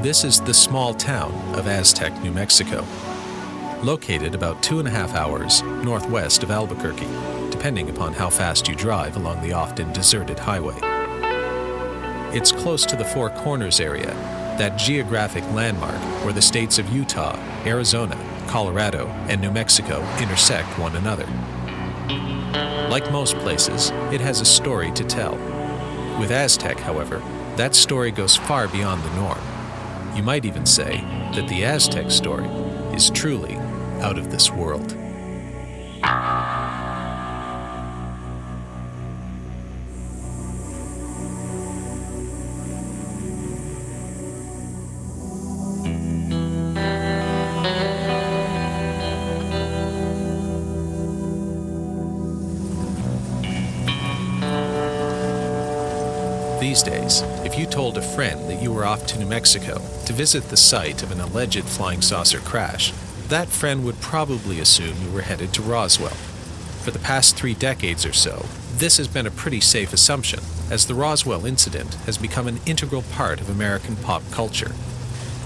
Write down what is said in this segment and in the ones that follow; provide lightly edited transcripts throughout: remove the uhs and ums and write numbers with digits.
This is the small town of Aztec, New Mexico, located about 2.5 hours northwest of Albuquerque, depending upon how fast you drive along the often deserted highway. It's close to the Four Corners area, that geographic landmark where the states of Utah, Arizona, Colorado, and New Mexico intersect one another. Like most places, it has a story to tell. With Aztec, however, that story goes far beyond the norm. You might even say that the Aztec story is truly out of this world. These days, if you told a friend that you were off to New Mexico to visit the site of an alleged flying saucer crash, that friend would probably assume you were headed to Roswell. For the past 3 decades or so, this has been a pretty safe assumption, as the Roswell incident has become an integral part of American pop culture.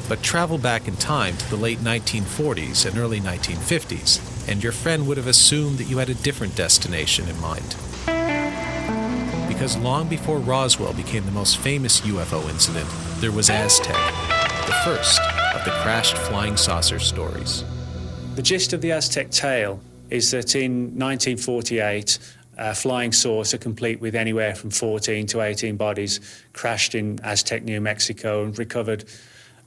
But travel back in time to the late 1940s and early 1950s, and your friend would have assumed that you had a different destination in mind. Because long before Roswell became the most famous UFO incident, there was Aztec, the first of the crashed flying saucer stories. The gist of the Aztec tale is that in 1948, a flying saucer complete with anywhere from 14 to 18 bodies crashed in Aztec, New Mexico, and recovered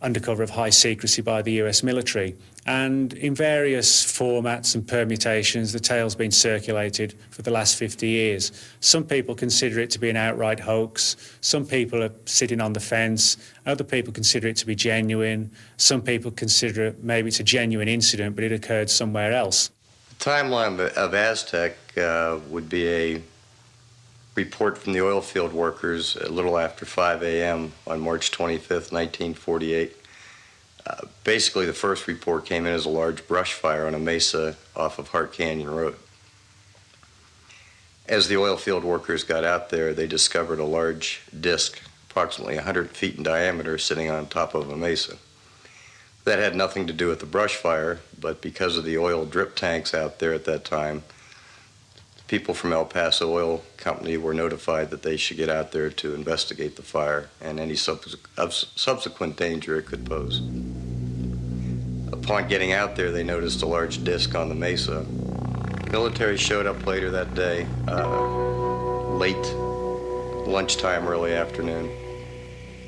under cover of high secrecy by the US military. And in various formats and permutations, the tale's been circulated for the last 50 years. Some people consider it to be an outright hoax. Some people are sitting on the fence. Other people consider it to be genuine. Some people consider it maybe it's a genuine incident, but it occurred somewhere else. The timeline of Aztec would be a report from the oil field workers a little after 5 a.m. on March 25th, 1948. Basically, the first report came in as a large brush fire on a mesa off of Hart Canyon Road. As the oil field workers got out there, they discovered a large disc, approximately 100 feet in diameter, sitting on top of a mesa. That had nothing to do with the brush fire, but because of the oil drip tanks out there at that time, people from El Paso Oil Company were notified that they should get out there to investigate the fire and any subsequent danger it could pose. Upon getting out there, they noticed a large disc on the mesa. Military showed up later that day, late lunchtime, early afternoon.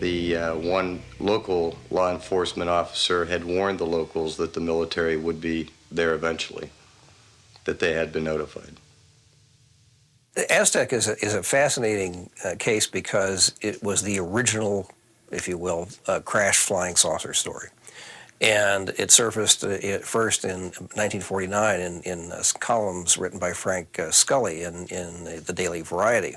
The one local law enforcement officer had warned the locals that the military would be there eventually, that they had been notified. Aztec is a fascinating case because it was the original, if you will, crash flying saucer story. And it surfaced first in 1949 in columns written by Frank Scully in the Daily Variety.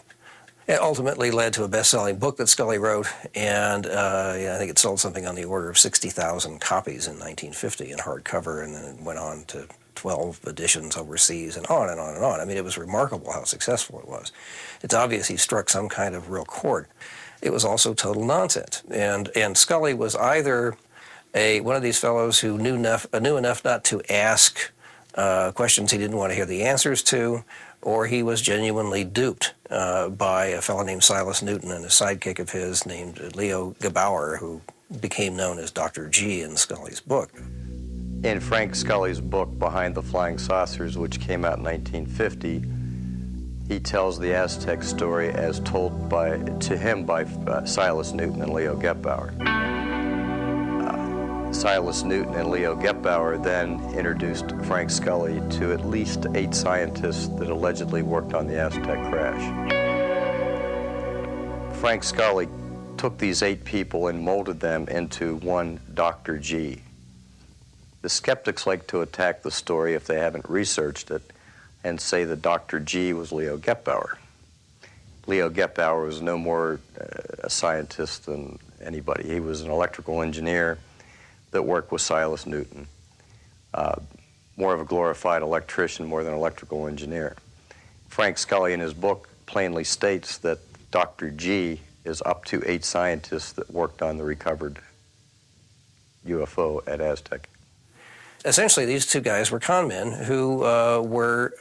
It ultimately led to a best-selling book that Scully wrote, and I think it sold something on the order of 60,000 copies in 1950 in hardcover, and then it went on to 12 editions overseas, and on and on and on. I mean, it was remarkable how successful it was. It's obvious he struck some kind of real chord. It was also total nonsense, and Scully was either one of these fellows who knew enough not to ask questions he didn't want to hear the answers to, or he was genuinely duped by a fellow named Silas Newton and a sidekick of his named Leo Gebauer, who became known as Dr. G in Scully's book. In Frank Scully's book, Behind the Flying Saucers, which came out in 1950, he tells the Aztec story as told to him by Silas Newton and Leo Gebauer. Silas Newton and Leo Gebauer then introduced Frank Scully to at least 8 scientists that allegedly worked on the Aztec crash. Frank Scully took these 8 people and molded them into one Dr. G. The skeptics like to attack the story if they haven't researched it and say that Dr. G was Leo Gebauer. Leo Gebauer was no more a scientist than anybody. He was an electrical engineer that worked with Silas Newton. More of a glorified electrician more than electrical engineer. Frank Scully in his book plainly states that Dr. G is up to 8 scientists that worked on the recovered UFO at Aztec? Essentially, these two guys were con men who were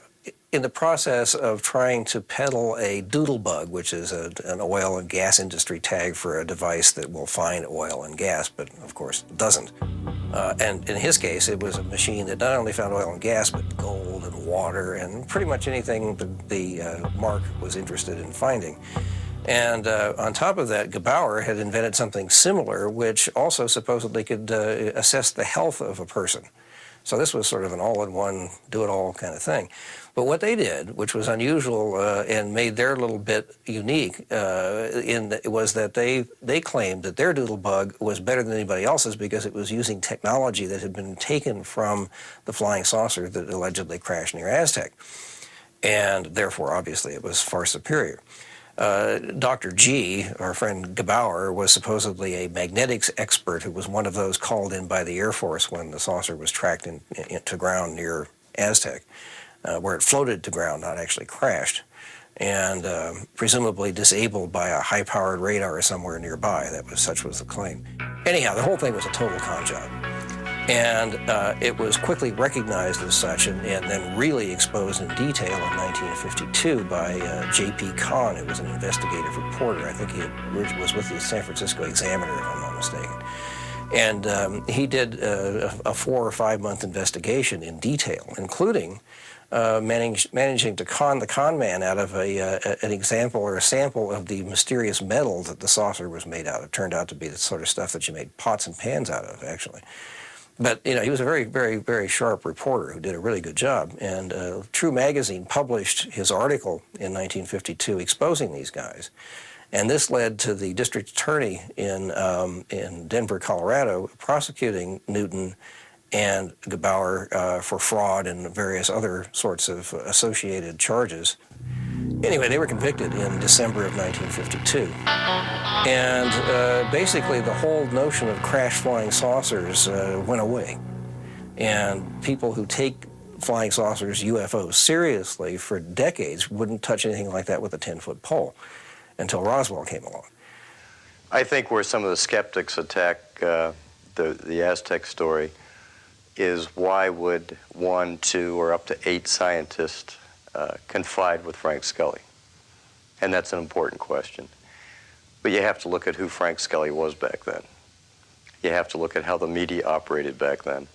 in the process of trying to peddle a doodle bug, which is an oil and gas industry tag for a device that will find oil and gas, but of course doesn't. And in his case, it was a machine that not only found oil and gas, but gold and water and pretty much anything the Mark was interested in finding. And on top of that, Gebauer had invented something similar, which also supposedly could assess the health of a person. So this was sort of an all-in-one, do-it-all kind of thing. But what they did, which was unusual and made their little bit unique, was that they claimed that their doodle bug was better than anybody else's because it was using technology that had been taken from the flying saucer that allegedly crashed near Aztec. And therefore, obviously, it was far superior. Dr. G, our friend Gebauer, was supposedly a magnetics expert who was one of those called in by the Air Force when the saucer was tracked to ground near Aztec, where it floated to ground, not actually crashed, and presumably disabled by a high-powered radar somewhere nearby. Such was the claim. Anyhow, the whole thing was a total con job. And it was quickly recognized as such and then really exposed in detail in 1952 by J.P. Kahn, who was an investigative reporter. I think he was with the San Francisco Examiner, if I'm not mistaken. And he did a 4 or 5 month investigation in detail, including managing to con the con man out of an example or a sample of the mysterious metal that the saucer was made out of. It turned out to be the sort of stuff that you made pots and pans out of, actually. But, you know, he was a very, very, very sharp reporter who did a really good job. And True Magazine published his article in 1952 exposing these guys. And this led to the district attorney in Denver, Colorado, prosecuting Newton and Gebauer for fraud and various other sorts of associated charges. Anyway, they were convicted in December of 1952. And basically the whole notion of crash flying saucers went away. And people who take flying saucers, UFOs, seriously for decades wouldn't touch anything like that with a 10-foot pole until Roswell came along. I think where some of the skeptics attack the Aztec story is why would 1, 2, or up to 8 scientists confide with Frank Scully? And that's an important question. But you have to look at who Frank Scully was back then. You have to look at how the media operated back then.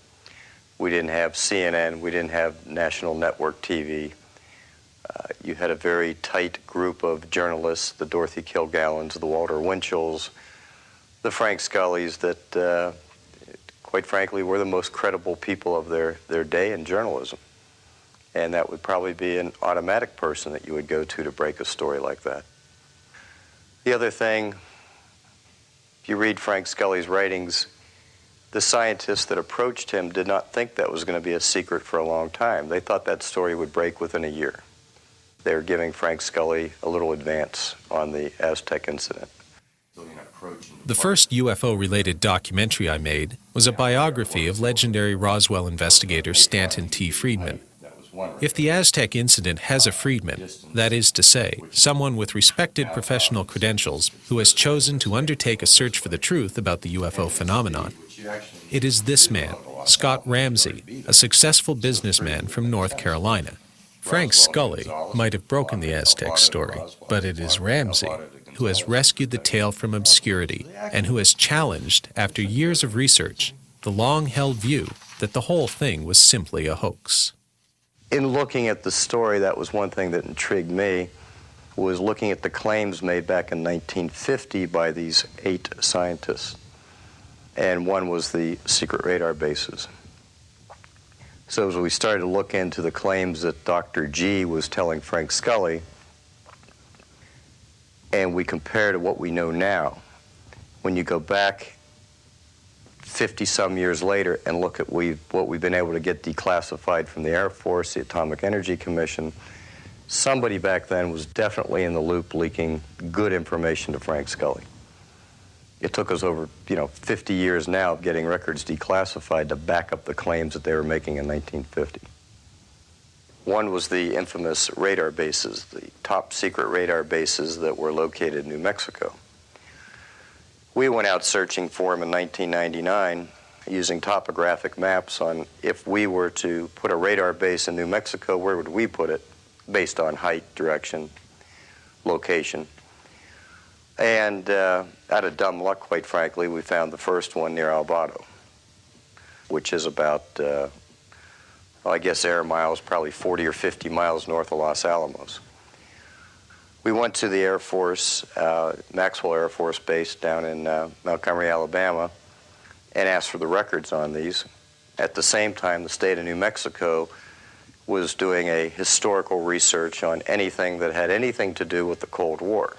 We didn't have CNN, we didn't have national network TV. You had a very tight group of journalists, the Dorothy Kilgallons, the Walter Winchells, the Frank Scullys that, quite frankly, were the most credible people of their day in journalism. And that would probably be an automatic person that you would go to break a story like that. The other thing, if you read Frank Scully's writings, the scientists that approached him did not think that was going to be a secret for a long time. They thought that story would break within a year. They were giving Frank Scully a little advance on the Aztec incident. The first UFO-related documentary I made was a biography of legendary Roswell investigator Stanton T. Friedman. If the Aztec incident has a Friedman, that is to say, someone with respected professional credentials who has chosen to undertake a search for the truth about the UFO phenomenon, it is this man, Scott Ramsey, a successful businessman from North Carolina. Frank Scully might have broken the Aztec story, but it is Ramsey who has rescued the tale from obscurity and who has challenged, after years of research, the long-held view that the whole thing was simply a hoax. In looking at the story, that was one thing that intrigued me, was looking at the claims made back in 1950 by these 8 scientists. And one was the secret radar bases. So as we started to look into the claims that Dr. G was telling Frank Scully, and we compare to what we know now, when you go back 50-some years later and look at what we've been able to get declassified from the Air Force, the Atomic Energy Commission, somebody back then was definitely in the loop leaking good information to Frank Scully. It took us over, 50 years now of getting records declassified to back up the claims that they were making in 1950. One was the infamous radar bases, the top secret radar bases that were located in New Mexico. We went out searching for them in 1999, using topographic maps on if we were to put a radar base in New Mexico, where would we put it based on height, direction, location. And out of dumb luck, quite frankly, we found the first one near Alvarado, which is about, I guess air miles, probably 40 or 50 miles north of Los Alamos. We went to the Air Force, Maxwell Air Force Base down in Montgomery, Alabama, and asked for the records on these. At the same time, the state of New Mexico was doing a historical research on anything that had anything to do with the Cold War.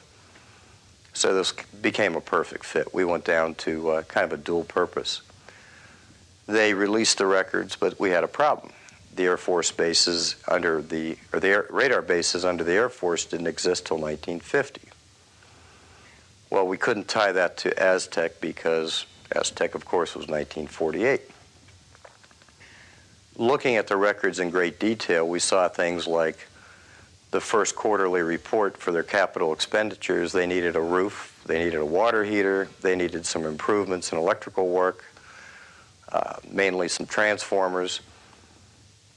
So this became a perfect fit. We went down to kind of a dual purpose. They released the records, but we had a problem. The Air Force bases under the radar bases under the Air Force didn't exist till 1950. Well, we couldn't tie that to Aztec because Aztec, of course, was 1948. Looking at the records in great detail, we saw things like the first quarterly report for their capital expenditures. They needed a roof, they needed a water heater, they needed some improvements in electrical work, mainly some transformers.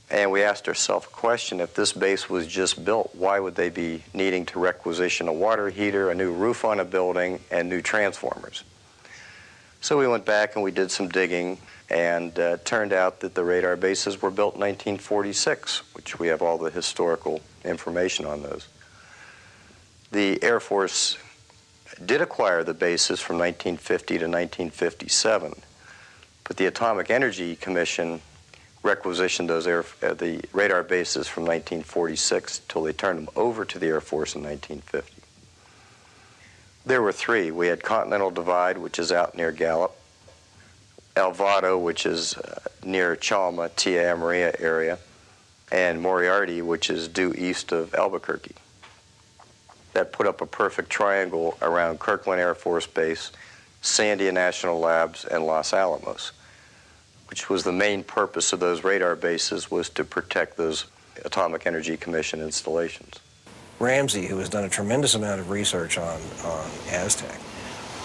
And we asked ourselves a question: if this base was just built, why would they be needing to requisition a water heater, a new roof on a building, and new transformers? So we went back and we did some digging, and turned out that the radar bases were built in 1946, which we have all the historical information on those. The Air Force did acquire the bases from 1950 to 1957, but the Atomic Energy Commission requisitioned those the radar bases from 1946 till they turned them over to the Air Force in 1950. There were three. We had Continental Divide, which is out near Gallup, Alvarado, which is near Chalma, Tia Maria area, and Moriarty, which is due east of Albuquerque. That put up a perfect triangle around Kirkland Air Force Base, Sandia National Labs, and Los Alamos, which was the main purpose of those radar bases, was to protect those Atomic Energy Commission installations. Ramsey, who has done a tremendous amount of research on Aztec,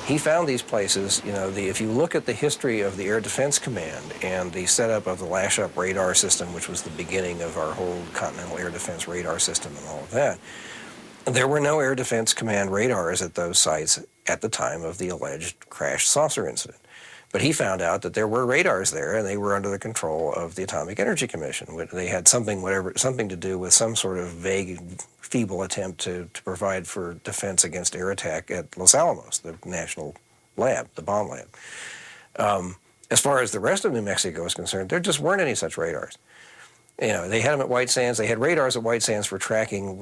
he found these places. If you look at the history of the Air Defense Command and the setup of the Lash-Up radar system, which was the beginning of our whole Continental Air Defense radar system and all of that, there were no Air Defense Command radars at those sites at the time of the alleged crash saucer incident. But he found out that there were radars there, and they were under the control of the Atomic Energy Commission. They had something to do with some sort of vague, feeble attempt to provide for defense against air attack at Los Alamos, the national lab, the bomb lab. As far as the rest of New Mexico is concerned, there just weren't any such radars. They had them at White Sands. They had radars at White Sands for tracking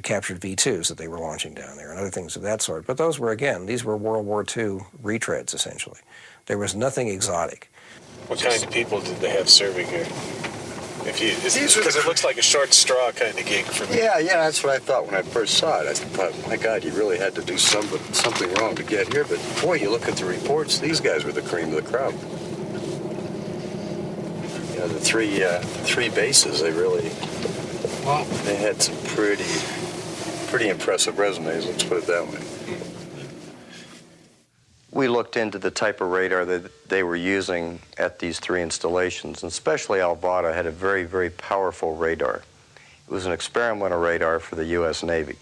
captured V-2s that they were launching down there and other things of that sort. But those were, again, these were World War II retreads, essentially. There was nothing exotic. What kind of people did they have serving here? Because it looks like a short straw kind of gig for me. Yeah, that's what I thought when I first saw it. I thought, my God, you really had to do something wrong to get here. But boy, you look at the reports, these guys were the cream of the crop. The three bases, they had some pretty impressive resumes, let's put it that way. We looked into the type of radar that they were using at these three installations, and especially Alvarado had a very, very powerful radar. It was an experimental radar for the U.S. Navy.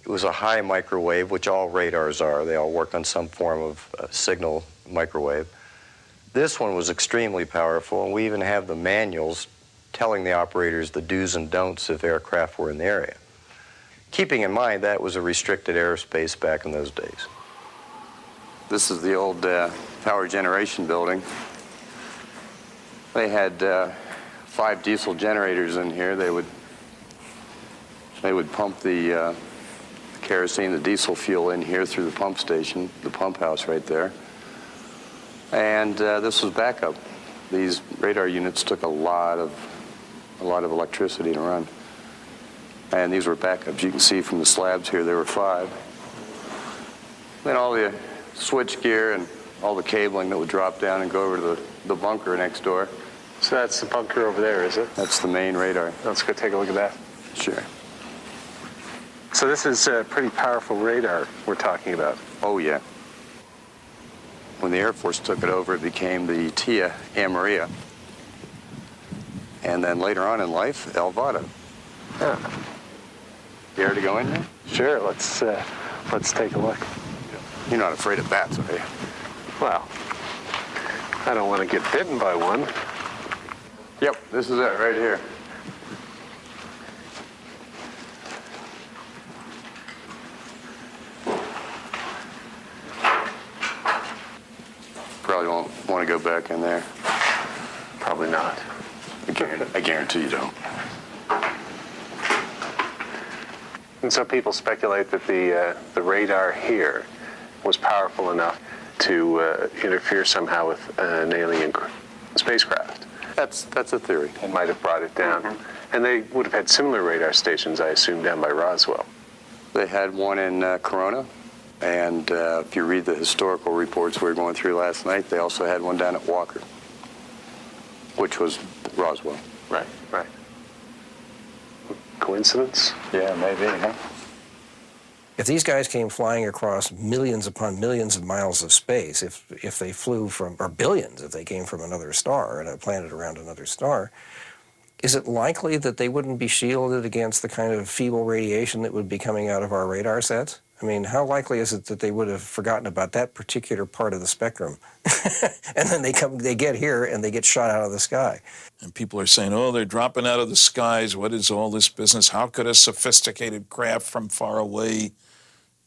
It was a high microwave, which all radars are. They all work on some form of signal microwave. This one was extremely powerful, and we even have the manuals telling the operators the do's and don'ts if aircraft were in the area. Keeping in mind that was a restricted airspace back in those days. This is the old power generation building. They had 5 diesel generators in here. They would pump the kerosene, the diesel fuel in here through the pump station, the pump house right there. And this was backup. These radar units took a lot of electricity to run. And these were backups. You can see from the slabs here, there were 5. Then all the switch gear and all the cabling that would drop down and go over to the bunker next door. So that's the bunker over there, is it? That's the main radar. Let's go take a look at that. Sure. So this is a pretty powerful radar we're talking about. Oh, yeah. When the Air Force took it over, it became the Tia Amaria. And then later on in life, El Vado. Yeah. You ready to go in there? Sure, let's take a look. You're not afraid of bats, are you? Well, I don't want to get bitten by one. Yep, this is it right here. Probably won't want to go back in there. Probably not. I guarantee you don't. And some people speculate that the radar here was powerful enough to interfere somehow with an alien spacecraft. That's a theory. And might have brought it down. Mm-hmm. And they would have had similar radar stations, I assume, down by Roswell. They had one in Corona, and if you read the historical reports we were going through last night, they also had one down at Walker, which was Roswell. Right. Coincidence? Yeah, maybe, huh? If these guys came flying across millions upon millions of miles of space, if they flew from, or billions, if they came from another star and a planet around another star, is it likely that they wouldn't be shielded against the kind of feeble radiation that would be coming out of our radar sets? I mean, how likely is it that they would have forgotten about that particular part of the spectrum? And then they get here and they get shot out of the sky. And people are saying, oh, they're dropping out of the skies. What is all this business? How could a sophisticated craft from far away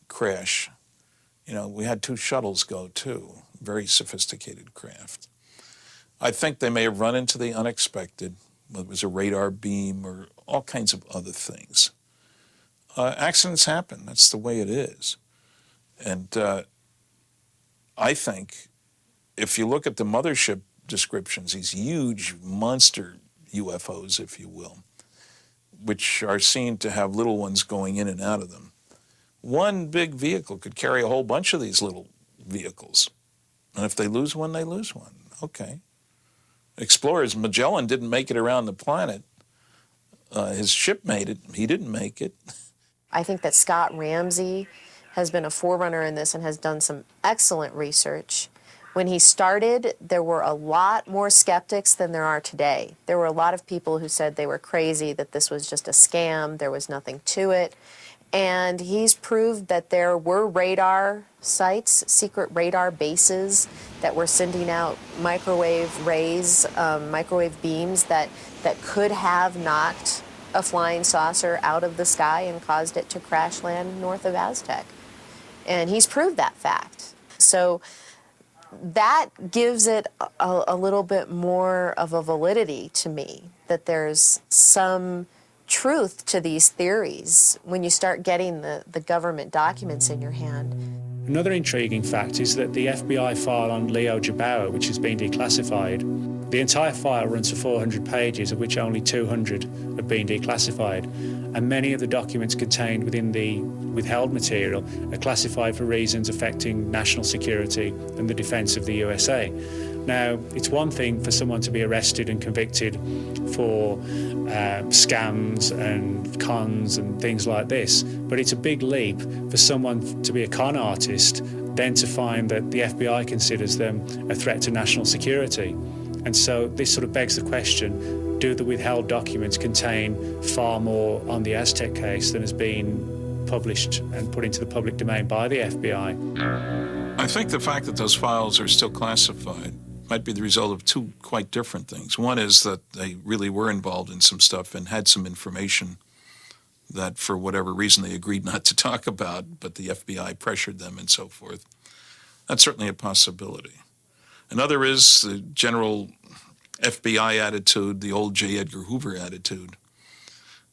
crash? You know, we had 2 shuttles go, too. Very sophisticated craft. I think they may have run into the unexpected, whether it was a radar beam or all kinds of other things. Accidents happen. That's the way it is. And I think if you look at the mothership descriptions, these huge monster UFOs, if you will, which are seen to have little ones going in and out of them, one big vehicle could carry a whole bunch of these little vehicles. And if they lose one, they lose one. Okay. Explorers, Magellan didn't make it around the planet. His ship made it. He didn't make it. I think that Scott Ramsey has been a forerunner in this and has done some excellent research. When he started, there were a lot more skeptics than there are today. There were a lot of people who said they were crazy, that this was just a scam, there was nothing to it. And he's proved that there were radar sites, secret radar bases that were sending out microwave rays, microwave beams that could have knocked a flying saucer out of the sky and caused it to crash land north of Aztec. And he's proved that fact. So that gives it a little bit more of a validity to me, that there's some truth to these theories when you start getting the government documents in your hand. Another intriguing fact is that the FBI file on Leo Jabauer, which has been declassified, the entire file runs for 400 pages, of which only 200 have been declassified. And many of the documents contained within the withheld material are classified for reasons affecting national security and the defence of the USA. Now, it's one thing for someone to be arrested and convicted for scams and cons and things like this, but it's a big leap for someone to be a con artist, then to find that the FBI considers them a threat to national security. And so this sort of begs the question, do the withheld documents contain far more on the Aztec case than has been published and put into the public domain by the FBI? I think the fact that those files are still classified might be the result of 2 quite different things. One is that they really were involved in some stuff and had some information that for whatever reason they agreed not to talk about, but the FBI pressured them and so forth. That's certainly a possibility. Another is the general FBI attitude, the old J. Edgar Hoover attitude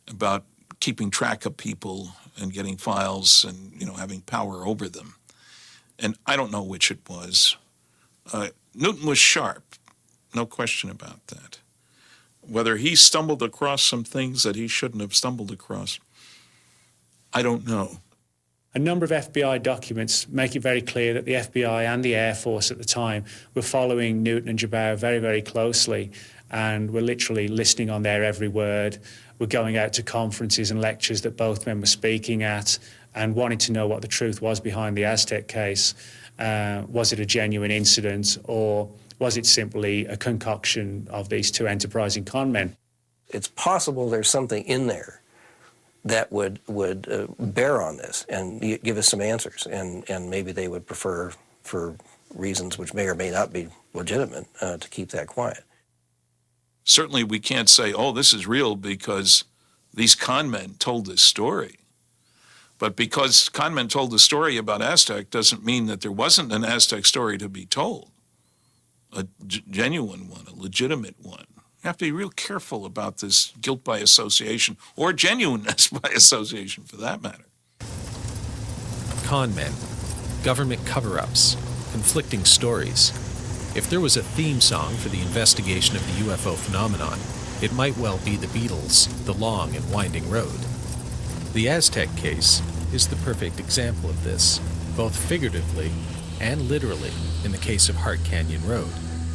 about keeping track of people and getting files and, having power over them. And I don't know which it was. Newton was sharp, no question about that. Whether he stumbled across some things that he shouldn't have stumbled across, I don't know. A number of FBI documents make it very clear that the FBI and the Air Force at the time were following Newton and Jabauer very, very closely and were literally listening on their every word, were going out to conferences and lectures that both men were speaking at and wanting to know what the truth was behind the Aztec case. Was it a genuine incident, or was it simply a concoction of these two enterprising con men? It's possible there's something in there that would bear on this and give us some answers, and maybe they would prefer, for reasons which may or may not be legitimate, to keep that quiet. Certainly we can't say, oh, this is real because these con men told this story. But because con men told the story about Aztec doesn't mean that there wasn't an Aztec story to be told, a genuine one, a legitimate one. You have to be real careful about this guilt by association, or genuineness by association for that matter. Con men, government cover-ups, conflicting stories. If there was a theme song for the investigation of the UFO phenomenon, it might well be the Beatles' The Long and Winding Road. The Aztec case is the perfect example of this, both figuratively and literally in the case of Hart Canyon Road,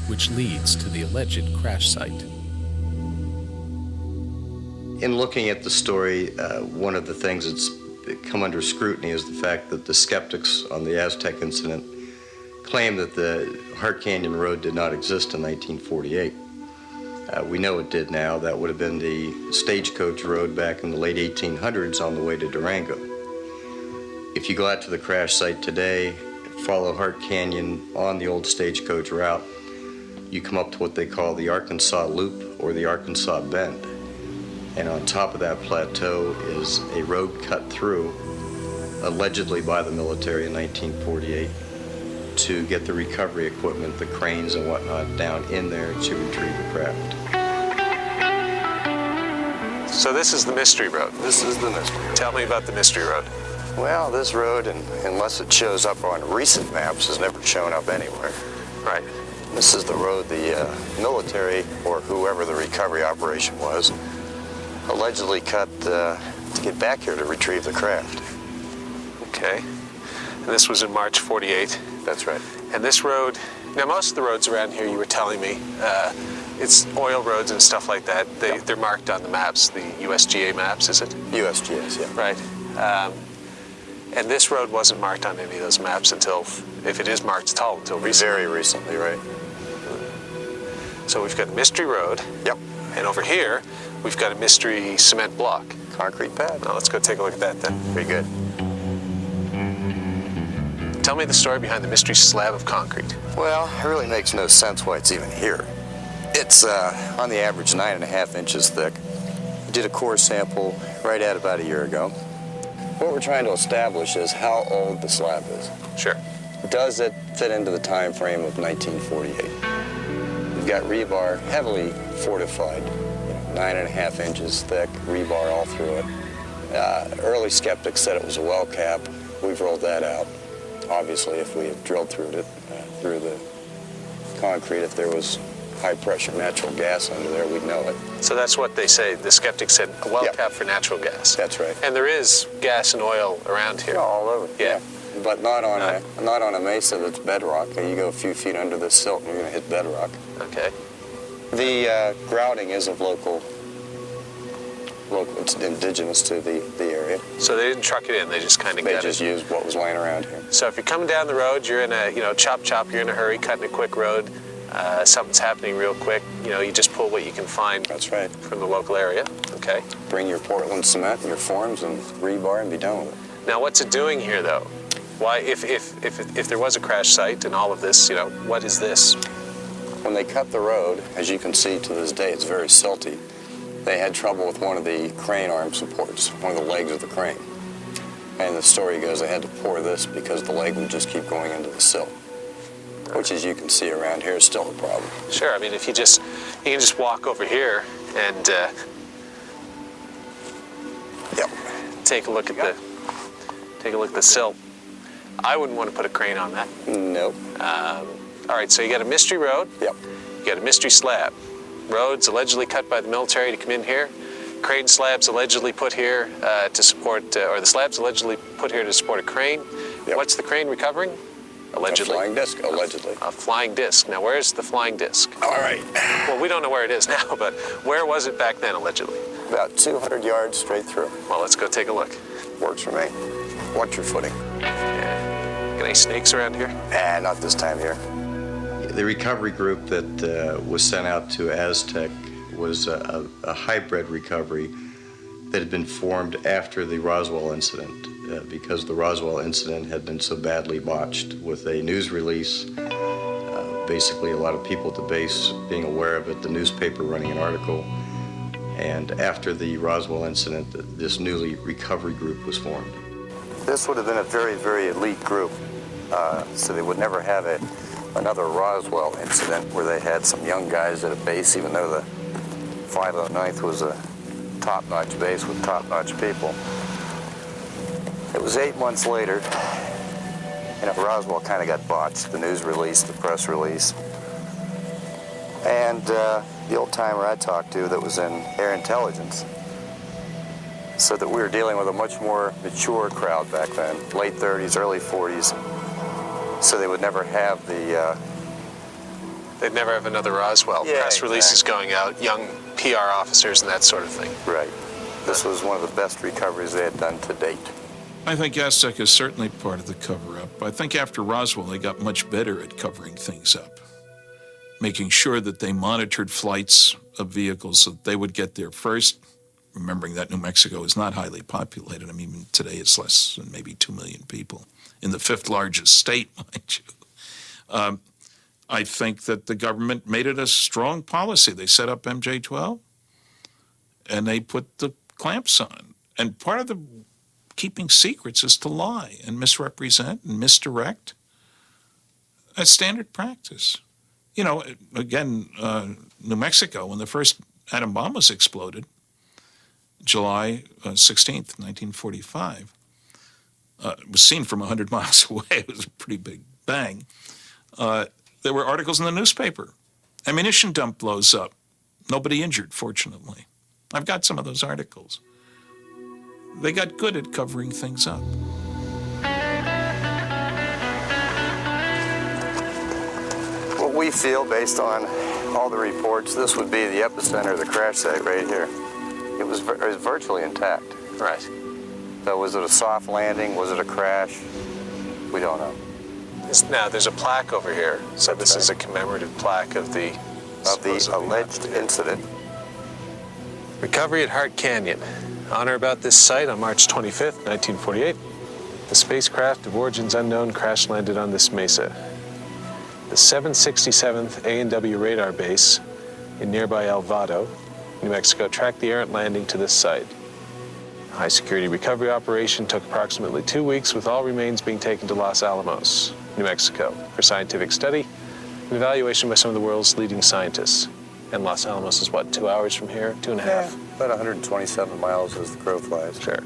which leads to the alleged crash site. In looking at the story, one of the things that's come under scrutiny is the fact that the skeptics on the Aztec incident claim that the Hart Canyon Road did not exist in 1948. We know it did now. That would have been the stagecoach road back in the late 1800s on the way to Durango. If you go out to the crash site today, follow Hart Canyon on the old stagecoach route, you come up to what they call the Arkansas Loop or the Arkansas Bend. And on top of that plateau is a road cut through, allegedly by the military in 1948, to get the recovery equipment, the cranes and whatnot, down in there to retrieve the craft. So this is the Mystery Road. This is the mystery road. Tell me about the Mystery Road. Well, this road, unless it shows up on recent maps, has never shown up anywhere. Right. This is the road the military, or whoever the recovery operation was, allegedly cut to get back here to retrieve the craft. Okay. And this was in March 48. That's right. And this road, now most of the roads around here, you were telling me, it's oil roads and stuff like that. They're marked on the maps, the USGA maps, is it? USGS, yeah. Right. And this road wasn't marked on any of those maps until, if it is marked at all, until recently. Very recently, right. So we've got Mystery Road. Yep. And over here, we've got a mystery cement block. Concrete pad. Now let's go take a look at that then. Very good. Tell me the story behind the mystery slab of concrete. Well, it really makes no sense why it's even here. It's on the average 9.5 inches thick. We did a core sample right at about a year ago. What we're trying to establish is how old the slab is. Sure. Does it fit into the time frame of 1948? We've got rebar heavily fortified, 9.5 inches thick, rebar all through it. Early skeptics said it was a well cap. We've rolled that out. Obviously, if we had drilled through it, through the concrete, if there was high-pressure natural gas under there, we'd know it. So that's what they say. The skeptics said a well Yep. cap for natural gas. That's right. And there is gas and oil around here. All over. Yeah. But not on a mesa that's bedrock. You go a few feet under the silt and you're going to hit bedrock. Okay. The grouting is of local, it's indigenous to the area. So they didn't truck it in. They just kind of They got just it. used what was laying around here. So if you're coming down the road, you're in a, chop, you're in a hurry, cutting a quick road. Something's happening real quick. You just pull what you can find. That's right. From the local area. Okay. Bring your Portland cement and your forms and rebar and be done with it. Now, what's it doing here, though? Why, if there was a crash site and all of this, what is this? When they cut the road, as you can see to this day, it's very silty. They had trouble with one of the crane arm supports, one of the legs of the crane. And the story goes they had to pour this because the leg would just keep going into the silt, which, as you can see around here, is still a problem. Sure. I mean, if you can just walk over here and take a look at the silt. I wouldn't want to put a crane on that. Nope. All right. So you got a mystery road. Yep. You got a mystery slab. Roads allegedly cut by the military to come in here. Crane slabs allegedly put here to support, or the slabs allegedly put here to support a crane. Yep. What's the crane recovering? Allegedly. A flying disc, allegedly. A flying disc. Now, where's the flying disc? All right. Well, we don't know where it is now, but where was it back then, allegedly? About 200 yards straight through. Well, let's go take a look. Works for me. Watch your footing. Yeah. Gonna any snakes around here? Not this time here. The recovery group that was sent out to Aztec was a hybrid recovery that had been formed after the Roswell incident because the Roswell incident had been so badly botched with a news release. Basically, a lot of people at the base being aware of it, the newspaper running an article. And after the Roswell incident, this newly recovery group was formed. This would have been a very, very elite group, so they would never have another Roswell incident where they had some young guys at a base, even though the 509th was a top-notch base with top-notch people. It was 8 months later, and Roswell kind of got botched, the news release, the press release. And the old-timer I talked to that was in air intelligence said that we were dealing with a much more mature crowd back then, late 30s, early 40s, so they would never have the... They'd never have another Roswell. Yeah, Press releases going out, young PR officers and that sort of thing. Right. This was one of the best recoveries they had done to date. I think Aztec is certainly part of the cover-up. I think after Roswell, they got much better at covering things up, making sure that they monitored flights of vehicles so that they would get there first, remembering that New Mexico is not highly populated. I mean, today it's less than maybe 2 million people in the 5th largest state, mind you. I think that the government made it a strong policy. They set up MJ-12, and they put the clamps on. And part of the keeping secrets is to lie and misrepresent and misdirect. That's standard practice. You know, again, New Mexico, when the first atom bomb was exploded, July 16th, 1945, it was seen from 100 miles away. It was a pretty big bang. There were articles in the newspaper. Ammunition dump blows up. Nobody injured, fortunately. I've got some of those articles. They got good at covering things up. What we feel, based on all the reports, this would be the epicenter of the crash site right here. It was virtually intact. Right. So was it a soft landing? Was it a crash? We don't know. Now, there's a plaque over here. So this is a commemorative plaque of the alleged incident. Recovery at Hart Canyon. On or about this site on March 25th, 1948, the spacecraft of origins unknown crash-landed on this mesa. The 767th A&W radar base in nearby El Vado, New Mexico, tracked the errant landing to this site. A high-security recovery operation took approximately 2 weeks, with all remains being taken to Los Alamos, New Mexico, for scientific study and evaluation by some of the world's leading scientists. And Los Alamos is what, 2 hours from here? 2.5? Yeah, about 127 miles as the crow flies. Sure.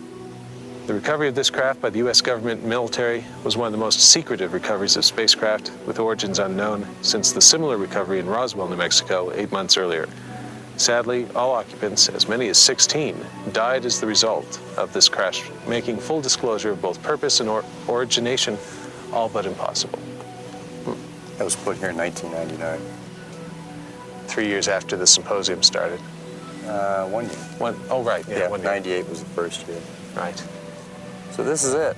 The recovery of this craft by the U.S. government and military was one of the most secretive recoveries of spacecraft with origins unknown since the similar recovery in Roswell, New Mexico, 8 months earlier. Sadly, all occupants, as many as 16, died as the result of this crash, making full disclosure of both purpose and origination all but impossible. That was put here in 1999. 3 years after the symposium started. 1 year. Oh, right. Yeah, 1 year. 98 was the first year. Right. So this is it.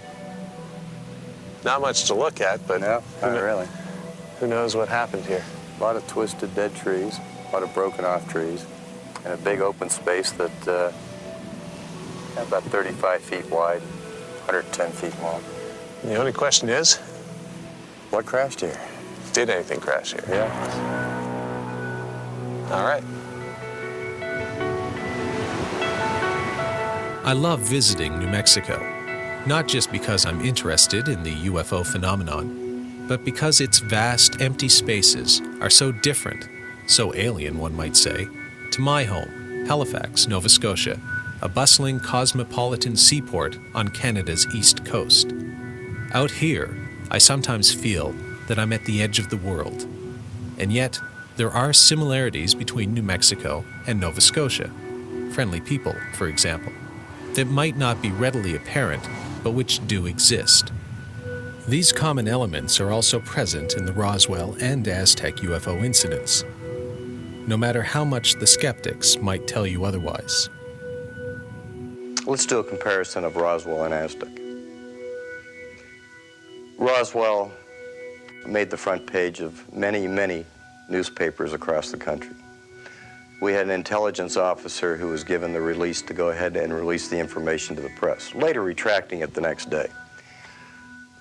Not much to look at, but No, not really. who knows what happened here. A lot of twisted dead trees, a lot of broken off trees, and a big open space that about 35 feet wide, 110 feet long. And the only question is, What crashed here? did anything crash here? Yeah. All right. I love visiting New Mexico, not just because I'm interested in the UFO phenomenon, but because its vast, empty spaces are so different, so alien, one might say, to my home, Halifax, Nova Scotia, a bustling cosmopolitan seaport on Canada's east coast. Out here, I sometimes feel that I'm at the edge of the world, and yet there are similarities between New Mexico and Nova Scotia, friendly people, for example, that might not be readily apparent, but which do exist. These common elements are also present in the Roswell and Aztec UFO incidents, no matter how much the skeptics might tell you otherwise. Let's do a comparison of Roswell and Aztec. Roswell made the front page of many, many newspapers across the country. We had an intelligence officer who was given the release to go ahead and release the information to the press, later retracting it the next day.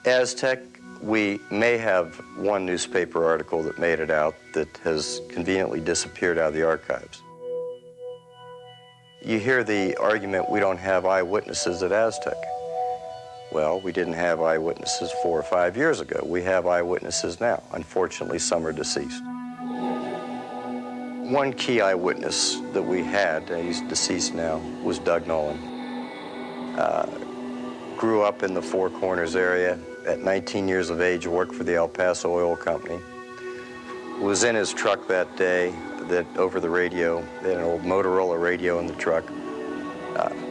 Aztec, we may have one newspaper article that made it out that has conveniently disappeared out of the archives. You hear the argument, we don't have eyewitnesses at Aztec. Well, we didn't have eyewitnesses 4 or 5 years ago. We have eyewitnesses now. Unfortunately, some are deceased. One key eyewitness that we had, he's deceased now, was Doug Nolan. Grew up in the Four Corners area. At 19 years of age, worked for the El Paso Oil Company. Was in his truck that day, that over the radio, they had an old Motorola radio in the truck,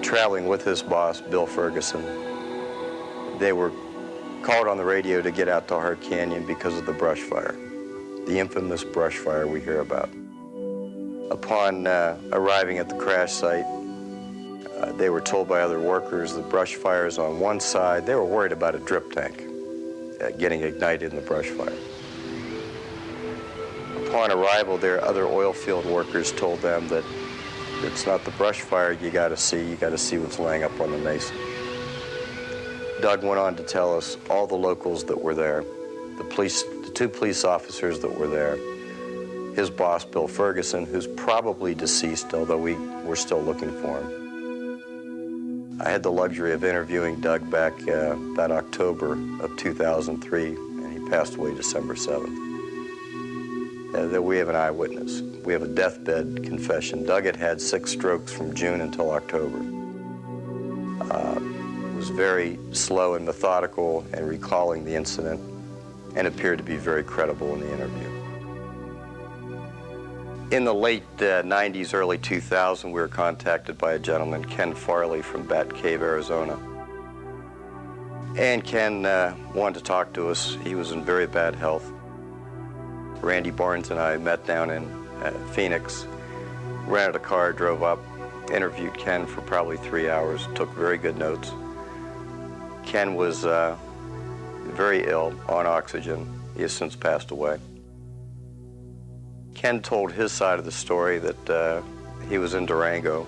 traveling with his boss, Bill Ferguson. They were called on the radio to get out to Hart Canyon because of the brush fire, the infamous brush fire we hear about. Upon arriving at the crash site, they were told by other workers the brush fire is on one side. They were worried about a drip tank getting ignited in the brush fire. Upon arrival there, other oil field workers told them that it's not the brush fire you got to see what's laying up on the mesa. Doug went on to tell us all the locals that were there, the 2 police officers that were there, his boss, Bill Ferguson, who's probably deceased, although we're still looking for him. I had the luxury of interviewing Doug back about October of 2003, and he passed away December 7th. That we have an eyewitness. We have a deathbed confession. Doug had had 6 strokes from June until October. Was very slow and methodical in recalling the incident and appeared to be very credible in the interview. In the late 90s, early 2000, we were contacted by a gentleman, Ken Farley from Bat Cave, Arizona. And Ken wanted to talk to us. He was in very bad health. Randy Barnes and I met down in Phoenix, rented a car, drove up, interviewed Ken for probably 3 hours, took very good notes. Ken was very ill, on oxygen. He has since passed away. Ken told his side of the story that he was in Durango,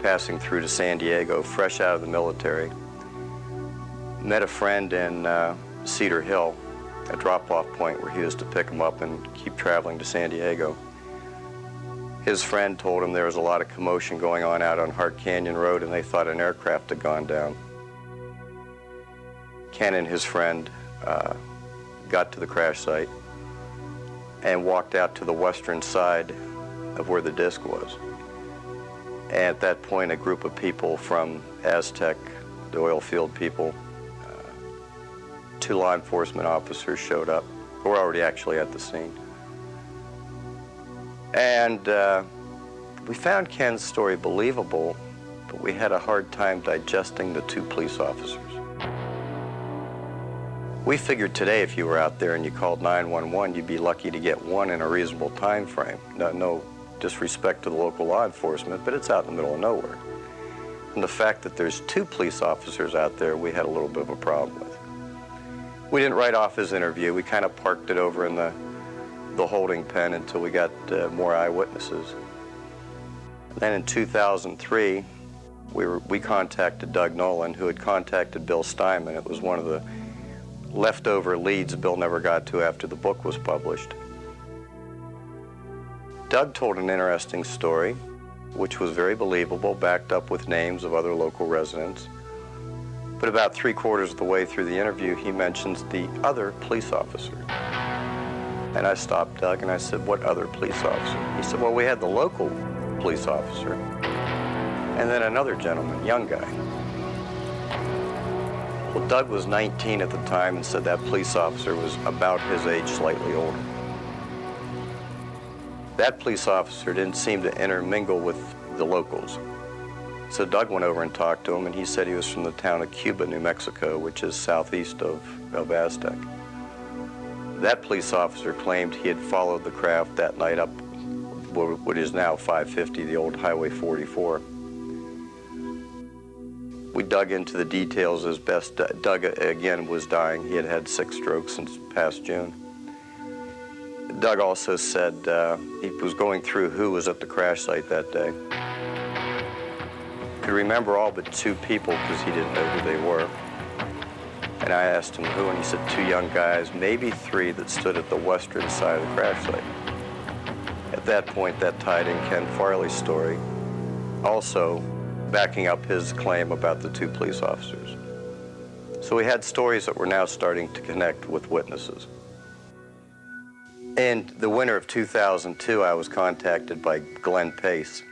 passing through to San Diego, fresh out of the military. Met a friend in Cedar Hill, a drop-off point where he was to pick him up and keep traveling to San Diego. His friend told him there was a lot of commotion going on out on Hart Canyon Road and they thought an aircraft had gone down. Ken and his friend got to the crash site and walked out to the western side of where the disc was. And at that point, a group of people from Aztec, the oil field people, 2 law enforcement officers showed up, who were already actually at the scene. And we found Ken's story believable, but we had a hard time digesting the 2 police officers. We figured today if you were out there and you called 911, you'd be lucky to get one in a reasonable time frame. No disrespect to the local law enforcement, but it's out in the middle of nowhere. And the fact that there's 2 police officers out there, we had a little bit of a problem with. We didn't write off his interview. We kind of parked it over in the holding pen until we got more eyewitnesses. Then in 2003, we contacted Doug Nolan, who had contacted Bill Steinman. It was one of the leftover leads Bill never got to after the book was published. Doug told an interesting story, which was very believable, backed up with names of other local residents. But about 3/4 of the way through the interview, he mentions the other police officer. And I stopped Doug and I said, "What other police officer?" He said, "Well, we had the local police officer and then another gentleman, young guy." Well, Doug was 19 at the time and said that police officer was about his age, slightly older. That police officer didn't seem to intermingle with the locals. So Doug went over and talked to him, and he said he was from the town of Cuba, New Mexico, which is southeast of Aztec. That police officer claimed he had followed the craft that night up what is now 550, the old Highway 44. We dug into the details as best. Doug, again, was dying. He had had 6 strokes since past June. Doug also said he was going through who was at the crash site that day. Could remember all but 2 people because he didn't know who they were. And I asked him who, and he said 2 young guys, maybe 3 that stood at the western side of the crash site. At that point, that tied in Ken Farley's story, also backing up his claim about the 2 police officers. So we had stories that were now starting to connect with witnesses. In the winter of 2002, I was contacted by Glenn Pace.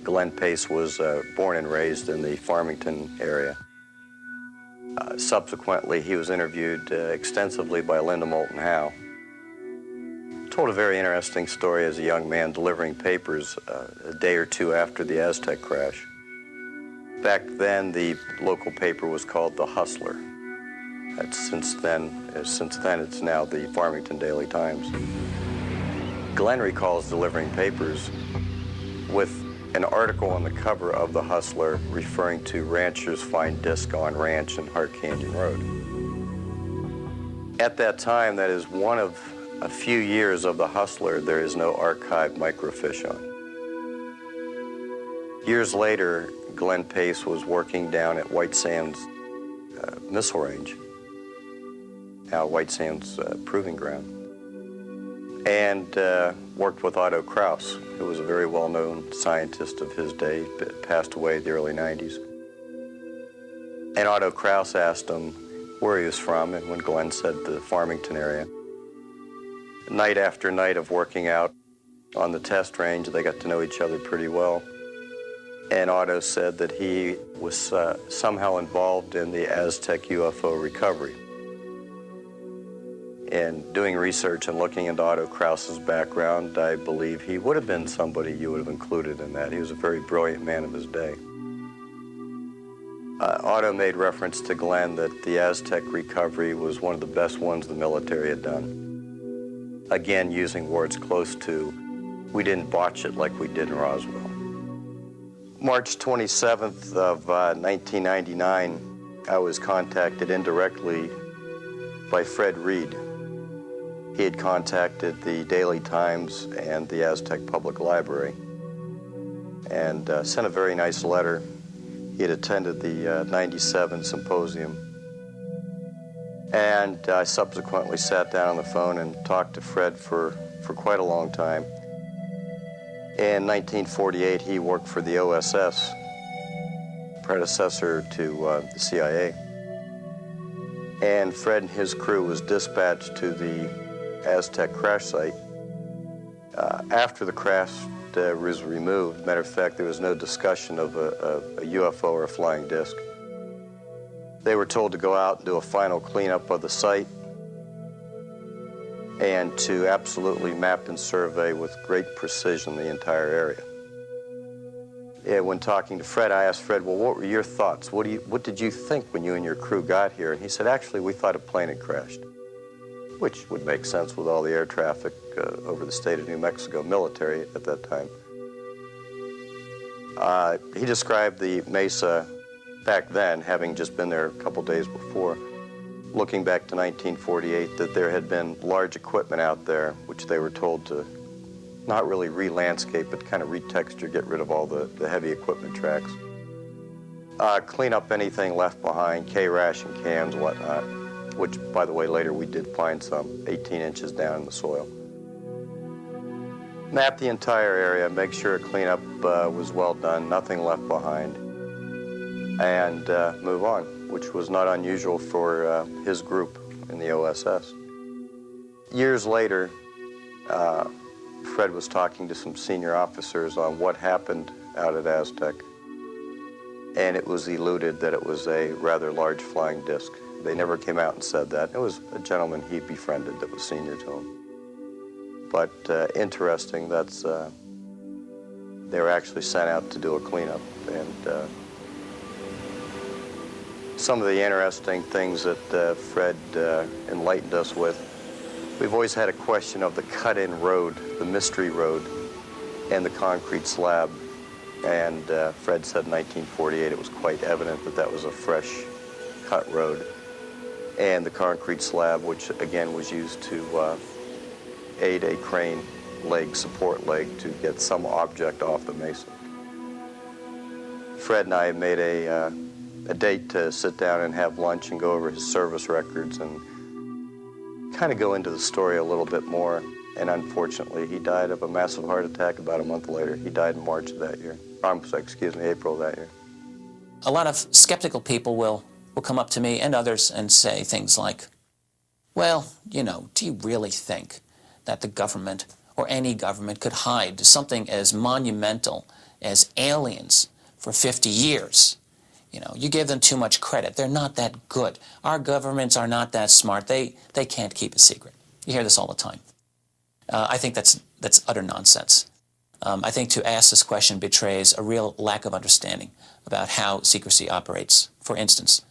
Glenn Pace was born and raised in the Farmington area. Subsequently, he was interviewed extensively by Linda Moulton Howe. Told a very interesting story as a young man delivering papers a day or 2 after the Aztec crash. Back then, the local paper was called The Hustler. Since then, it's now the Farmington Daily Times. Glenn recalls delivering papers with an article on the cover of The Hustler referring to ranchers find disc on ranch in Hart Canyon Road. At that time, that is one of a few years of The Hustler there is no archived microfiche on. Years later, Glenn Pace was working down at White Sands Missile Range, now White Sands Proving Ground, and worked with Otto Kraus, who was a very well-known scientist of his day, passed away in the early 90s. And Otto Kraus asked him where he was from, and when Glenn said the Farmington area, night after night of working out on the test range, they got to know each other pretty well. And Otto said that he was somehow involved in the Aztec UFO recovery. In doing research and looking into Otto Kraus's background, I believe he would have been somebody you would have included in that. He was a very brilliant man of his day. Otto made reference to Glenn that the Aztec recovery was one of the best ones the military had done. Again, using words close to, we didn't botch it like we did in Roswell. March 27th of 1999, I was contacted indirectly by Fred Reed. He had contacted the Daily Times and the Aztec Public Library and sent a very nice letter. He had attended the 97 symposium. And I subsequently sat down on the phone and talked to Fred for quite a long time. In 1948, he worked for the OSS, predecessor to the CIA. And Fred and his crew was dispatched to the Aztec crash site. After the crash was removed, matter of fact, there was no discussion of a UFO or a flying disc. They were told to go out and do a final cleanup of the site and to absolutely map and survey with great precision the entire area. And when talking to Fred, I asked Fred, well, what were your thoughts? What did you think when you and your crew got here? And he said, actually, we thought a plane had crashed, which would make sense with all the air traffic over the state of New Mexico, military at that time. He described the mesa back then, having just been there a couple days before, looking back to 1948, that there had been large equipment out there, which they were told to not really re-landscape, but kind of retexture, get rid of all the heavy equipment tracks. Clean up anything left behind, K-ration cans, whatnot, which, by the way, later we did find some 18 inches down in the soil. Map the entire area, make sure a cleanup was well done, nothing left behind, and move on, which was not unusual for his group in the OSS. Years later, Fred was talking to some senior officers on what happened out at Aztec, and it was eluded that it was a rather large flying disc. They never came out and said that. It was a gentleman he befriended that was senior to him. But interesting, that's they were actually sent out to do a cleanup. And some of the interesting things that Fred enlightened us with, we've always had a question of the cut-in road, the mystery road, and the concrete slab And Fred said in 1948 it was quite evident that that was a fresh cut road. And the concrete slab, which again was used to aid a crane leg, support leg, to get some object off the mesa. Fred and I made a date to sit down and have lunch and go over his service records and kind of go into the story a little bit more. And unfortunately, he died of a massive heart attack about a month later. He died in March of that year. April of that year. A lot of skeptical people will come up to me and others and say things like, well, you know, do you really think that the government or any government could hide something as monumental as aliens for 50 years? You know, you give them too much credit. They're not that good. Our governments are not that smart. They can't keep a secret. You hear this all the time. I think that's utter nonsense. I think to ask this question betrays a real lack of understanding about how secrecy operates. For instance,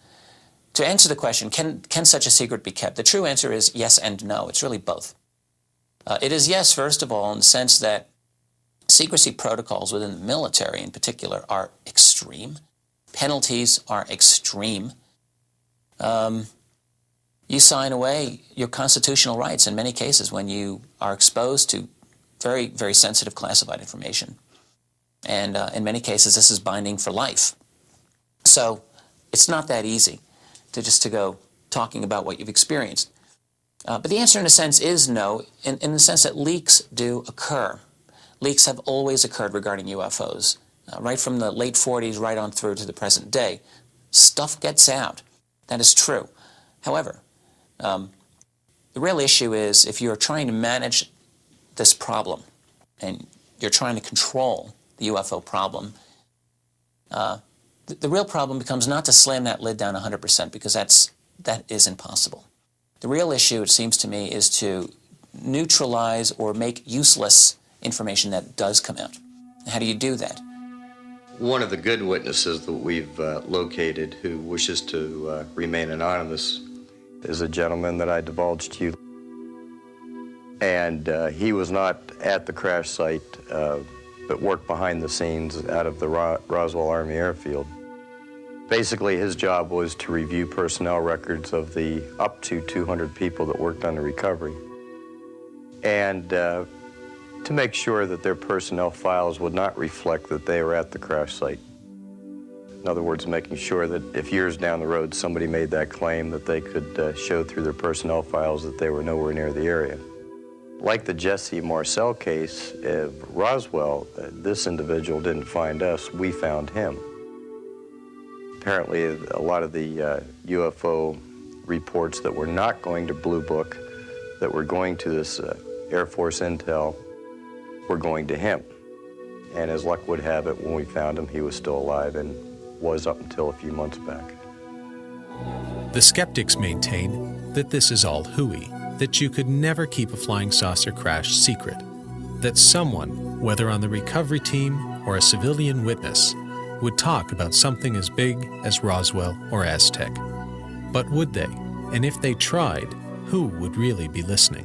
to answer the question, can such a secret be kept? The true answer is yes and no. It's really both. It is yes, first of all, in the sense that secrecy protocols within the military in particular are extreme. Penalties are extreme. You sign away your constitutional rights in many cases when you are exposed to very, very sensitive classified information. And in many cases, this is binding for life. So it's not that easy to go talking about what you've experienced. But the answer, in a sense, is no, in the sense that leaks do occur. Leaks have always occurred regarding UFOs, right from the late 40s right on through to the present day. Stuff gets out. That is true. However, the real issue is if you're trying to manage this problem and you're trying to control the UFO problem, the real problem becomes not to slam that lid down 100% because that is impossible. The real issue, it seems to me, is to neutralize or make useless information that does come out. How do you do that? One of the good witnesses that we've located who wishes to remain anonymous is a gentleman that I divulged to you. And he was not at the crash site, but worked behind the scenes out of the Roswell Army Airfield. Basically, his job was to review personnel records of the up to 200 people that worked on the recovery, and to make sure that their personnel files would not reflect that they were at the crash site. In other words, making sure that if years down the road somebody made that claim, that they could show through their personnel files that they were nowhere near the area. Like the Jesse Marcel case of Roswell, this individual didn't find us, we found him. Apparently, a lot of the UFO reports that were not going to Blue Book, that were going to this Air Force intel, were going to him. And as luck would have it, when we found him, he was still alive and was up until a few months back. The skeptics maintain that this is all hooey, that you could never keep a flying saucer crash secret, that someone, whether on the recovery team or a civilian witness, would talk about something as big as Roswell or Aztec. But would they? And if they tried, who would really be listening?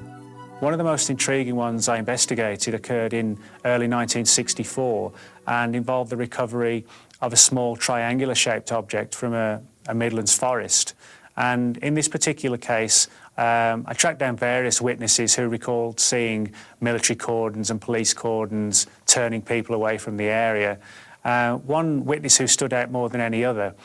One of the most intriguing ones I investigated occurred in early 1964 and involved the recovery of a small triangular-shaped object from a Midlands forest. And in this particular case, I tracked down various witnesses who recalled seeing military cordons and police cordons turning people away from the area. One witness who stood out more than any other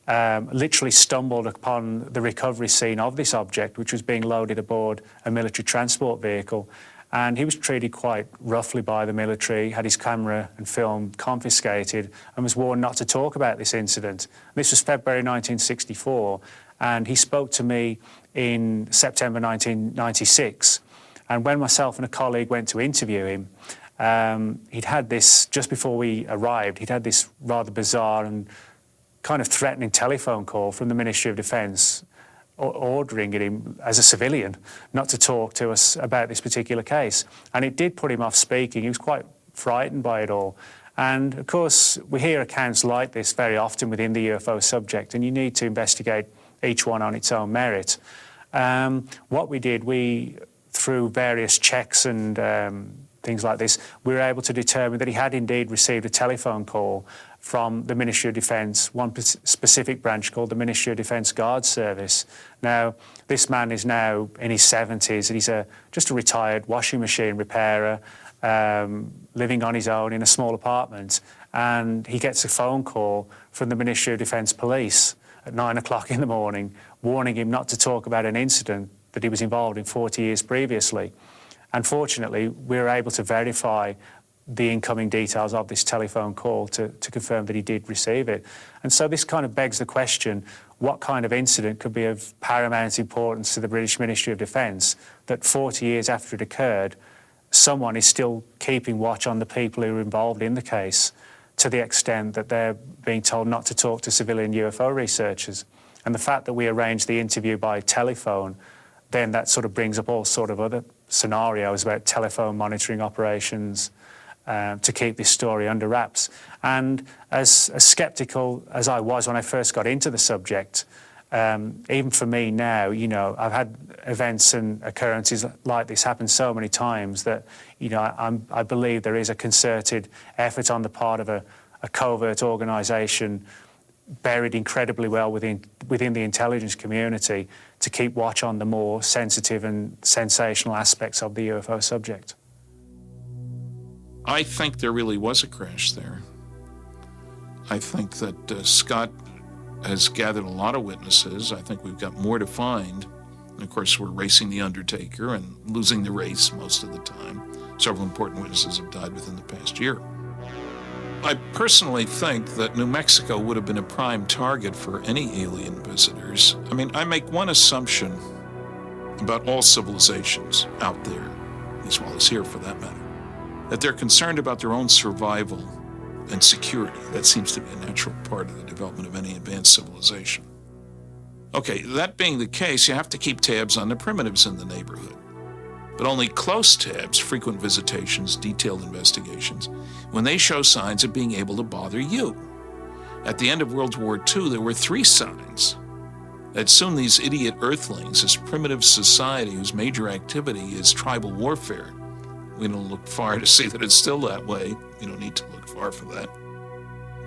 literally stumbled upon the recovery scene of this object, which was being loaded aboard a military transport vehicle. And he was treated quite roughly by the military, had his camera and film confiscated, and was warned not to talk about this incident. This was February 1964, and he spoke to me in September 1996. And when myself and a colleague went to interview him, he'd had this, just before we arrived, he'd had this rather bizarre and kind of threatening telephone call from the Ministry of Defence ordering him, as a civilian, not to talk to us about this particular case. And it did put him off speaking. He was quite frightened by it all. And, of course, we hear accounts like this very often within the UFO subject, and you need to investigate each one on its own merit. What we did, through various checks and things like this, we were able to determine that he had indeed received a telephone call from the Ministry of Defence, one specific branch called the Ministry of Defence Guard Service. Now, this man is now in his 70s, and he's just a retired washing machine repairer, living on his own in a small apartment, and he gets a phone call from the Ministry of Defence Police at 9 o'clock in the morning, warning him not to talk about an incident that he was involved in 40 years previously. Unfortunately, we were able to verify the incoming details of this telephone call to confirm that he did receive it. And so this kind of begs the question, what kind of incident could be of paramount importance to the British Ministry of Defence that 40 years after it occurred, someone is still keeping watch on the people who are involved in the case, to the extent that they're being told not to talk to civilian UFO researchers. And the fact that we arranged the interview by telephone, then that sort of brings up all sort of other scenarios about telephone monitoring operations to keep this story under wraps. And as sceptical as I was when I first got into the subject, even for me now, you know, I've had events and occurrences like this happen so many times that, you know, I believe there is a concerted effort on the part of a covert organisation buried incredibly well within the intelligence community to keep watch on the more sensitive and sensational aspects of the UFO subject. I think there really was a crash there. I think that Scott has gathered a lot of witnesses. I think we've got more to find. And of course, we're racing the Undertaker and losing the race most of the time. Several important witnesses have died within the past year. I personally think that New Mexico would have been a prime target for any alien visitors. I mean, I make one assumption about all civilizations out there, as well as here for that matter, that they're concerned about their own survival and security. That seems to be a natural part of the development of any advanced civilization. Okay, that being the case, you have to keep tabs on the primitives in the neighborhood. But only close tabs, frequent visitations, detailed investigations, when they show signs of being able to bother you. At the end of World War II, there were 3 signs that soon these idiot earthlings, this primitive society whose major activity is tribal warfare, we don't look far to see that it's still that way, we don't need to look far for that,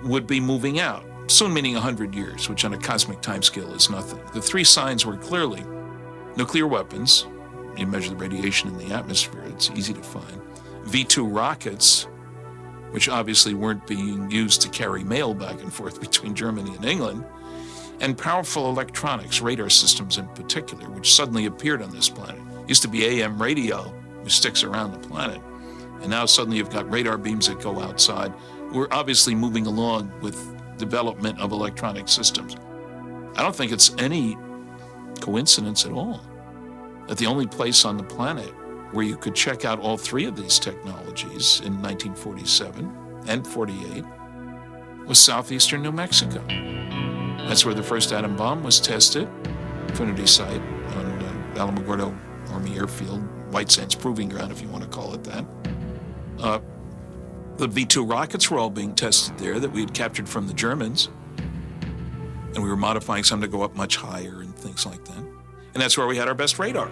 would be moving out, soon meaning 100 years, which on a cosmic timescale is nothing. The 3 signs were clearly nuclear weapons. You measure the radiation in the atmosphere, it's easy to find. V-2 rockets, which obviously weren't being used to carry mail back and forth between Germany and England, and powerful electronics, radar systems in particular, which suddenly appeared on this planet. Used to be AM radio, which sticks around the planet, and now suddenly you've got radar beams that go outside. We're obviously moving along with development of electronic systems. I don't think it's any coincidence at all that the only place on the planet where you could check out all 3 of these technologies in 1947 and 48 was southeastern New Mexico. That's where the first atom bomb was tested, Trinity Site on Alamogordo Army Airfield, White Sands Proving Ground, if you want to call it that. The V-2 rockets were all being tested there that we had captured from the Germans, and we were modifying some to go up much higher and things like that. And that's where we had our best radar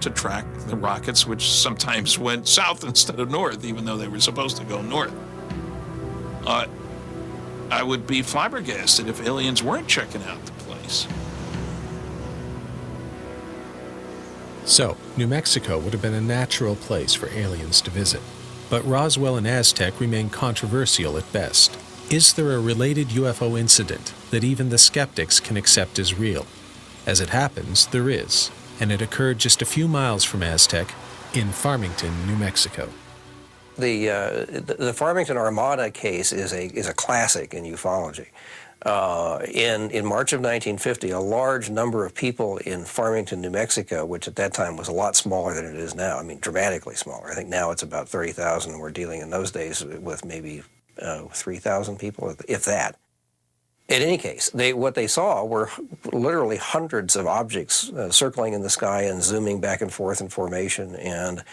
to track the rockets, which sometimes went south instead of north, even though they were supposed to go north. I would be flabbergasted if aliens weren't checking out the place. So, New Mexico would have been a natural place for aliens to visit. But Roswell and Aztec remain controversial at best. Is there a related UFO incident that even the skeptics can accept as real? As it happens, there is, and it occurred just a few miles from Aztec in Farmington, New Mexico. The Farmington Armada case is a classic in ufology. In March of 1950, a large number of people in Farmington, New Mexico, which at that time was a lot smaller than it is now, I mean dramatically smaller. I think now it's about 30,000. We're dealing in those days with maybe 3,000 people, if that. In any case, what they saw were literally hundreds of objects circling in the sky and zooming back and forth in formation, and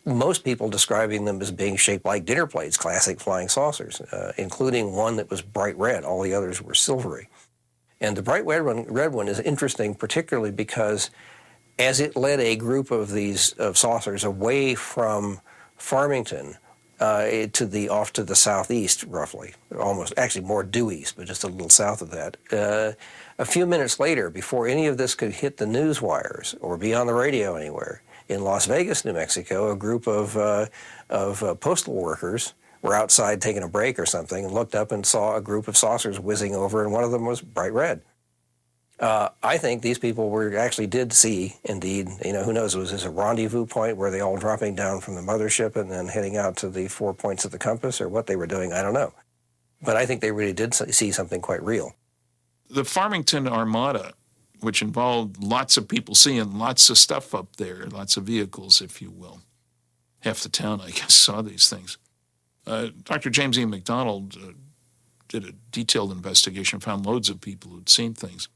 most people describing them as being shaped like dinner plates, classic flying saucers, including one that was bright red. All the others were silvery. And the bright red one is interesting, particularly because as it led a group of these saucers away from Farmington off to the southeast, roughly, almost, actually more due east, but just a little south of that. A few minutes later, before any of this could hit the news wires or be on the radio anywhere, in Las Vegas, New Mexico, a group of postal workers were outside taking a break or something and looked up and saw a group of saucers whizzing over, and one of them was bright red. I think these people actually did see, indeed, who knows, was this a rendezvous point? Were they all dropping down from the mothership and then heading out to the 4 points of the compass, or what they were doing? I don't know. But I think they really did see something quite real. The Farmington Armada, which involved lots of people seeing lots of stuff up there, lots of vehicles, if you will. Half the town, I guess, saw these things. Dr. James E. McDonald did a detailed investigation, found loads of people who'd seen things.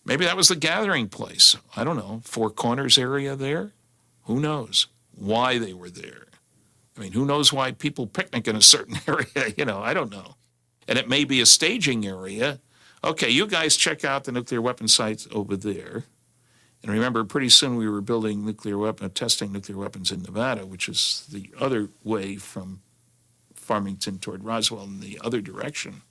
Maybe that was the gathering place. I don't know, Four Corners area there? Who knows why they were there? I mean, who knows why people picnic in a certain area? I don't know. And it may be a staging area. Okay, you guys check out the nuclear weapon sites over there. And remember, pretty soon we were building testing nuclear weapons in Nevada, which is the other way from Farmington toward Roswell in the other direction.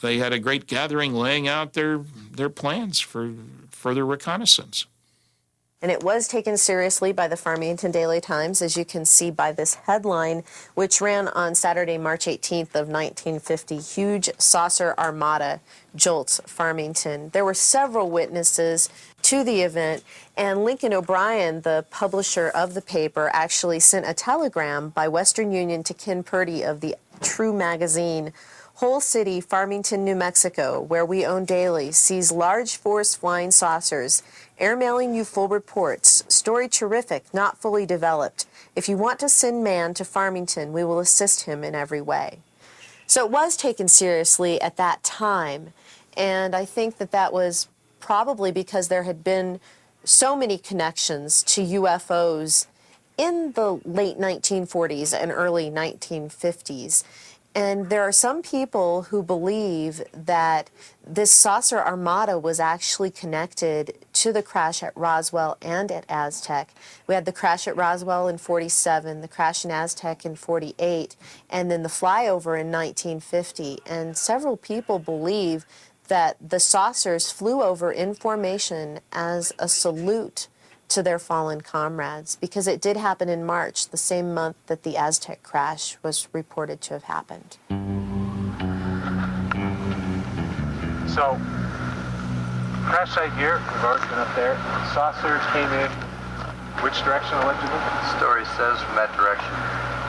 They had a great gathering laying out their plans for further reconnaissance. And it was taken seriously by the Farmington Daily Times, as you can see by this headline, which ran on Saturday, March 18th of 1950, Huge Saucer Armada Jolts Farmington. There were several witnesses to the event, and Lincoln O'Brien, the publisher of the paper, actually sent a telegram by Western Union to Ken Purdy of the True magazine. Whole City, Farmington, New Mexico, where we own daily, sees large forest flying saucers. Airmailing you full reports. Story terrific, not fully developed. If you want to send man to Farmington, we will assist him in every way. So it was taken seriously at that time, and I think that was probably because there had been so many connections to UFOs in the late 1940s and early 1950s. And there are some people who believe that this saucer armada was actually connected to the crash at Roswell and at Aztec. We had the crash at Roswell in 47, the crash in Aztec in 48, and then the flyover in 1950. And several people believe that the saucers flew over in formation as a salute to their fallen comrades, because it did happen in March, the same month that the Aztec crash was reported to have happened. So, crash site here, we've already been up there. Saucers came in which direction allegedly? The story says from that direction,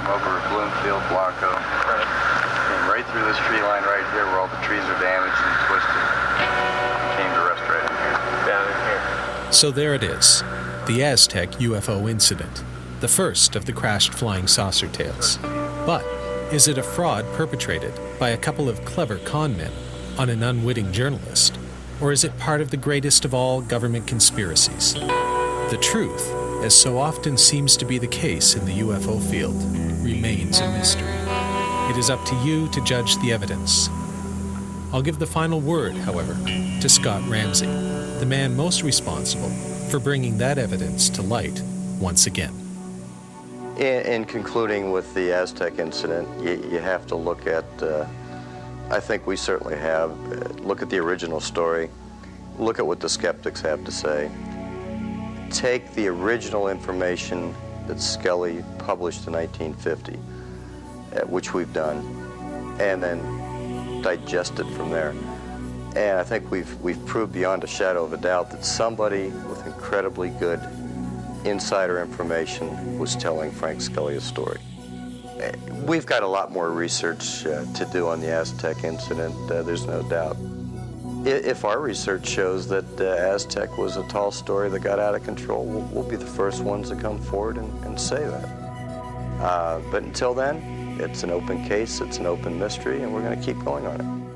from over Bloomfield, Blanco. Right. Came right through this tree line right here where all the trees are damaged and twisted. And came to rest right in here. Down in here. So there it is. The Aztec UFO incident, the first of the crashed flying saucer tales. But is it a fraud perpetrated by a couple of clever con men on an unwitting journalist? Or is it part of the greatest of all government conspiracies? The truth, as so often seems to be the case in the UFO field, remains a mystery. It is up to you to judge the evidence. I'll give the final word, however, to Scott Ramsey, the man most responsible for bringing that evidence to light once again. In concluding with the Aztec incident, you have to look at, I think we certainly have, look at the original story, look at what the skeptics have to say, take the original information that Skelly published in 1950, which we've done, and then digest it from there. And I think we've proved beyond a shadow of a doubt that somebody with incredibly good insider information was telling Frank Skelly's story. We've got a lot more research to do on the Aztec incident, there's no doubt. If our research shows that Aztec was a tall story that got out of control, we'll be the first ones to come forward and say that. But until then, it's an open case, it's an open mystery, and we're going to keep going on it.